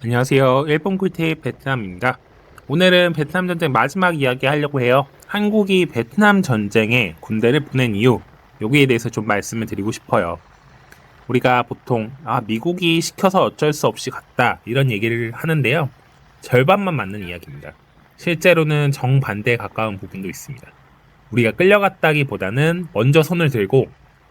안녕하세요. 일본 꿀팁 베트남입니다. 오늘은 베트남 전쟁 마지막 이야기 하려고 해요. 한국이 베트남 전쟁에 군대를 보낸 이유, 여기에 대해서 좀 말씀을 드리고 싶어요. 우리가 보통 미국이 시켜서 어쩔 수 없이 갔다 이런 얘기를 하는데요. 절반만 맞는 이야기입니다. 실제로는 정반대에 가까운 부분도 있습니다. 우리가 끌려갔다기보다는 먼저 손을 들고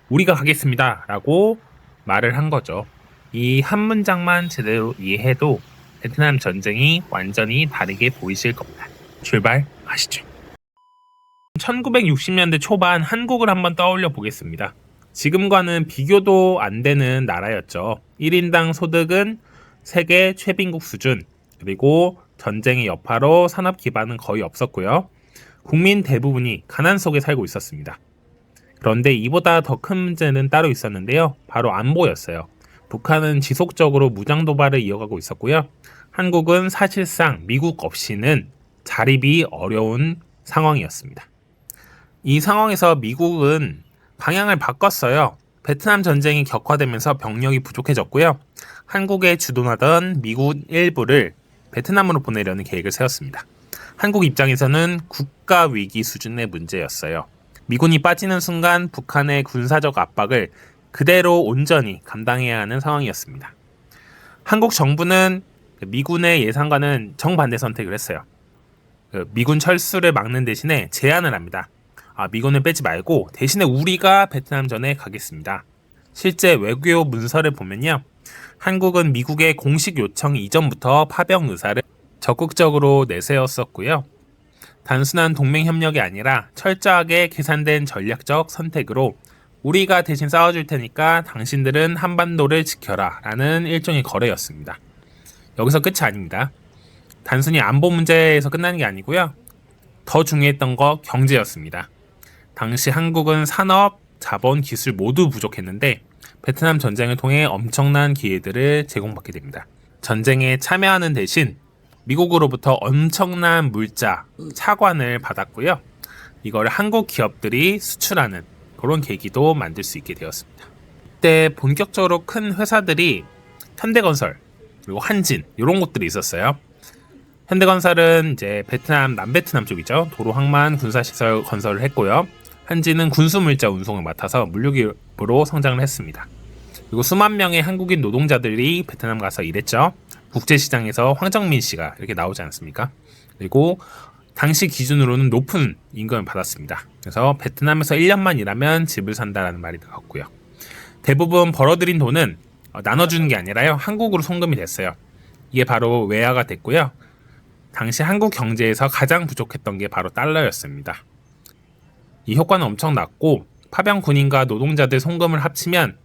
우리가 가겠습니다 라고 말을 한 거죠. 이 한 문장만 제대로 이해해도 베트남 전쟁이 완전히 다르게 보이실 겁니다. 출발하시죠. 1960년대 초반 한국을 한번 떠올려 보겠습니다. 지금과는 비교도 안 되는 나라였죠. 1인당 소득은 세계 최빈국 수준, 그리고 전쟁의 여파로 산업 기반은 거의 없었고요. 국민 대부분이 가난 속에 살고 있었습니다. 그런데 이보다 더 큰 문제는 따로 있었는데요. 바로 안보였어요. 북한은 지속적으로 무장 도발을 이어가고 있었고요. 한국은 사실상 미국 없이는 자립이 어려운 상황이었습니다. 이 상황에서 미국은 방향을 바꿨어요. 베트남 전쟁이 격화되면서 병력이 부족해졌고요. 한국에 주둔하던 미국 일부를 베트남으로 보내려는 계획을 세웠습니다. 한국 입장에서는 국가 위기 수준의 문제였어요. 미군이 빠지는 순간 북한의 군사적 압박을 그대로 온전히 감당해야 하는 상황이었습니다. 한국 정부는 미군의 예상과는 정반대 선택을 했어요. 미군 철수를 막는 대신에 제안을 합니다. 미군을 빼지 말고 대신에 우리가 베트남전에 가겠습니다. 실제 외교 문서를 보면요. 한국은 미국의 공식 요청 이전부터 파병 의사를 적극적으로 내세웠었고요. 단순한 동맹 협력이 아니라 철저하게 계산된 전략적 선택으로 우리가 대신 싸워줄 테니까 당신들은 한반도를 지켜라 라는 일종의 거래였습니다. 여기서 끝이 아닙니다. 단순히 안보 문제에서 끝나는 게 아니고요. 더 중요했던 거 경제였습니다. 당시 한국은 산업, 자본, 기술 모두 부족했는데 베트남 전쟁을 통해 엄청난 기회들을 제공받게 됩니다. 전쟁에 참여하는 대신 미국으로부터 엄청난 물자, 차관을 받았고요. 이걸 한국 기업들이 수출하는 그런 계기도 만들 수 있게 되었습니다. 이때 본격적으로 큰 회사들이 현대건설, 그리고 한진 이런 곳들이 있었어요. 현대건설은 이제 베트남, 남베트남 쪽이죠. 도로 항만 군사시설 건설을 했고요. 한진은 군수물자 운송을 맡아서 물류기업으로 성장을 했습니다. 그리고 수만 명의 한국인 노동자들이 베트남 가서 일했죠. 국제시장에서 황정민 씨가 이렇게 나오지 않습니까? 그리고 당시 기준으로는 높은 임금을 받았습니다. 그래서 베트남에서 1년만 일하면 집을 산다라는 말이 나왔고요. 대부분 벌어들인 돈은 나눠주는 게 아니라요. 한국으로 송금이 됐어요. 이게 바로 외화가 됐고요. 당시 한국 경제에서 가장 부족했던 게 바로 달러였습니다. 이 효과는 엄청났고 파병 군인과 노동자들 송금을 합치면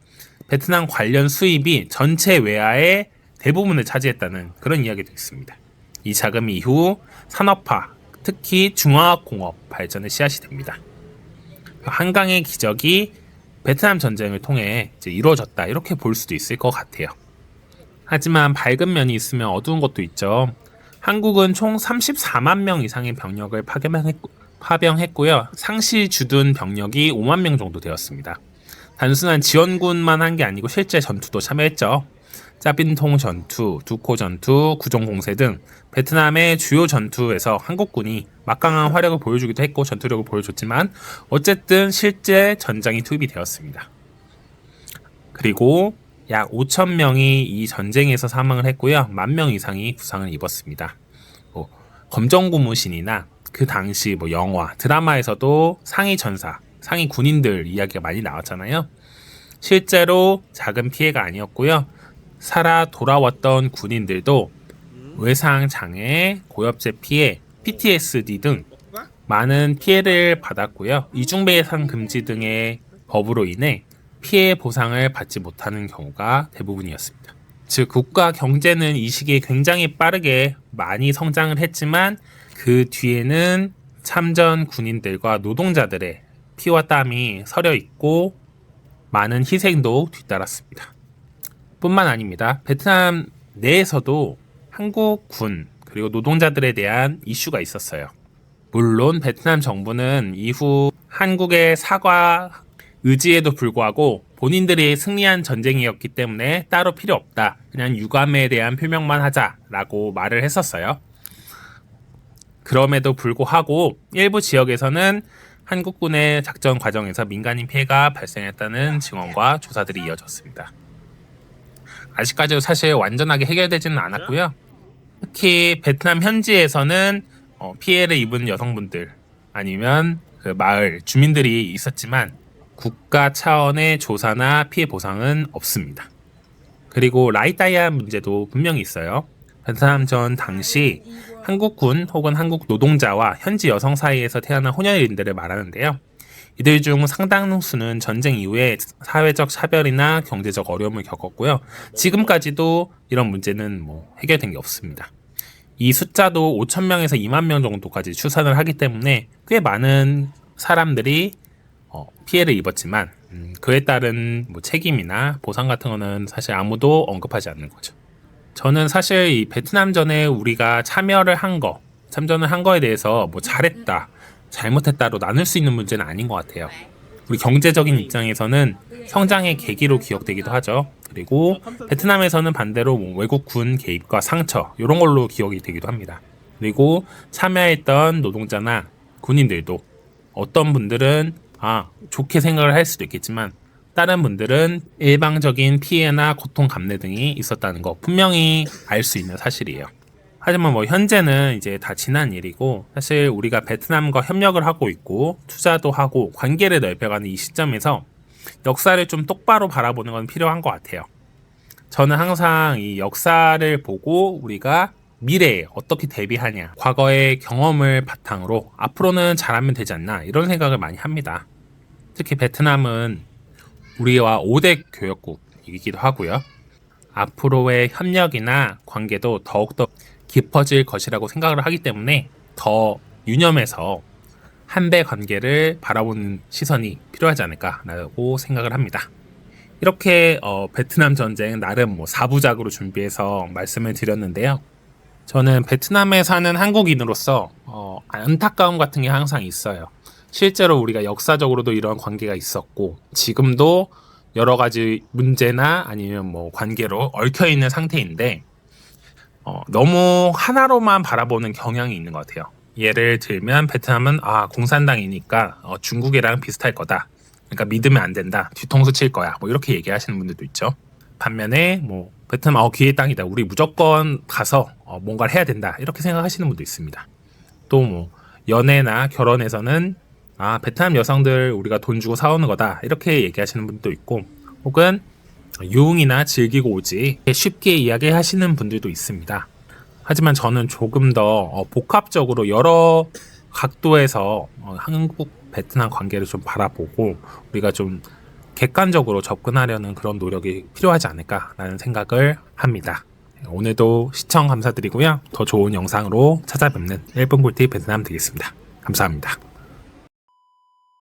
베트남 관련 수입이 전체 외화의 대부분을 차지했다는 그런 이야기도 있습니다. 이 자금 이후 산업화, 특히 중화학공업 발전의 씨앗이 됩니다. 한강의 기적이 베트남 전쟁을 통해 이제 이루어졌다 이렇게 볼 수도 있을 것 같아요. 하지만 밝은 면이 있으면 어두운 것도 있죠. 한국은 총 34만 명 이상의 병력을 파병했고요. 상시 주둔 병력이 5만 명 정도 되었습니다. 단순한 지원군만 한 게 아니고 실제 전투도 참여했죠. 짜빈통 전투, 두코 전투, 구종공세 등 베트남의 주요 전투에서 한국군이 막강한 화력을 보여주기도 했고 전투력을 보여줬지만 어쨌든 실제 전장이 투입이 되었습니다. 그리고 약 5천 명이 이 전쟁에서 사망을 했고요. 10,000명 이상이 부상을 입었습니다. 검정고무신이나 그 당시 영화, 드라마에서도 상위 전사, 상위 군인들 이야기가 많이 나왔잖아요. 실제로 작은 피해가 아니었고요. 살아 돌아왔던 군인들도 외상 장애, 고엽제 피해, PTSD 등 많은 피해를 받았고요. 이중배상 금지 등의 법으로 인해 피해 보상을 받지 못하는 경우가 대부분이었습니다. 즉 국가 경제는 이 시기에 굉장히 빠르게 많이 성장을 했지만 그 뒤에는 참전 군인들과 노동자들의 피와 땀이 서려 있고 많은 희생도 뒤따랐습니다. 뿐만 아닙니다. 베트남 내에서도 한국 군 그리고 노동자들에 대한 이슈가 있었어요. 물론 베트남 정부는 이후 한국의 사과 의지에도 불구하고 본인들이 승리한 전쟁이었기 때문에 따로 필요 없다. 그냥 유감에 대한 표명만 하자라고 말을 했었어요. 그럼에도 불구하고 일부 지역에서는 한국군의 작전 과정에서 민간인 피해가 발생했다는 증언과 조사들이 이어졌습니다. 아직까지도 사실 완전하게 해결되지는 않았고요. 특히 베트남 현지에서는 피해를 입은 여성분들 아니면 그 마을 주민들이 있었지만 국가 차원의 조사나 피해 보상은 없습니다. 그리고 라이따이아 문제도 분명히 있어요. 베트남전 당시 한국군 혹은 한국 노동자와 현지 여성 사이에서 태어난 혼혈인들을 말하는데요. 이들 중 상당수는 전쟁 이후에 사회적 차별이나 경제적 어려움을 겪었고요. 지금까지도 이런 문제는 해결된 게 없습니다. 이 숫자도 5,000명에서 2만 명 정도까지 추산을 하기 때문에 꽤 많은 사람들이 피해를 입었지만 그에 따른 책임이나 보상 같은 거는 사실 아무도 언급하지 않는 거죠. 저는 사실 이 베트남전에 우리가 참전을 한 거에 대해서 잘했다, 잘못했다로 나눌 수 있는 문제는 아닌 것 같아요. 우리 경제적인 입장에서는 성장의 계기로 기억되기도 하죠. 그리고 베트남에서는 반대로 외국 군 개입과 상처 이런 걸로 기억이 되기도 합니다. 그리고 참여했던 노동자나 군인들도 어떤 분들은 좋게 생각을 할 수도 있겠지만 다른 분들은 일방적인 피해나 고통 감내 등이 있었다는 거 분명히 알 수 있는 사실이에요. 하지만 현재는 이제 다 지난 일이고 사실 우리가 베트남과 협력을 하고 있고 투자도 하고 관계를 넓혀가는 이 시점에서 역사를 좀 똑바로 바라보는 건 필요한 것 같아요. 저는 항상 이 역사를 보고 우리가 미래에 어떻게 대비하냐, 과거의 경험을 바탕으로 앞으로는 잘하면 되지 않나 이런 생각을 많이 합니다. 특히 베트남은 우리와 5대 교역국이기도 하고요. 앞으로의 협력이나 관계도 더욱더 깊어질 것이라고 생각을 하기 때문에 더 유념해서 한배 관계를 바라보는 시선이 필요하지 않을까라고 생각을 합니다. 이렇게 베트남 전쟁 나름 4부작으로 준비해서 말씀을 드렸는데요. 저는 베트남에 사는 한국인으로서 안타까움 같은 게 항상 있어요. 실제로 우리가 역사적으로도 이런 관계가 있었고 지금도 여러 가지 문제나 아니면 관계로 얽혀있는 상태인데 너무 하나로만 바라보는 경향이 있는 것 같아요. 예를 들면 베트남은 공산당이니까 중국이랑 비슷할 거다. 그러니까 믿으면 안 된다. 뒤통수 칠 거야. 이렇게 얘기하시는 분들도 있죠. 반면에 베트남 기회의 땅이다. 우리 무조건 가서 뭔가를 해야 된다. 이렇게 생각하시는 분도 있습니다. 또 연애나 결혼에서는 베트남 여성들 우리가 돈 주고 사오는 거다. 이렇게 얘기하시는 분도 있고 혹은 유흥이나 즐기고 오지 쉽게 이야기하시는 분들도 있습니다. 하지만 저는 조금 더 복합적으로 여러 각도에서 한국 베트남 관계를 좀 바라보고 우리가 좀 객관적으로 접근하려는 그런 노력이 필요하지 않을까라는 생각을 합니다. 오늘도 시청 감사드리고요. 더 좋은 영상으로 찾아뵙는 1분 꿀팁 베트남 되겠습니다. 감사합니다.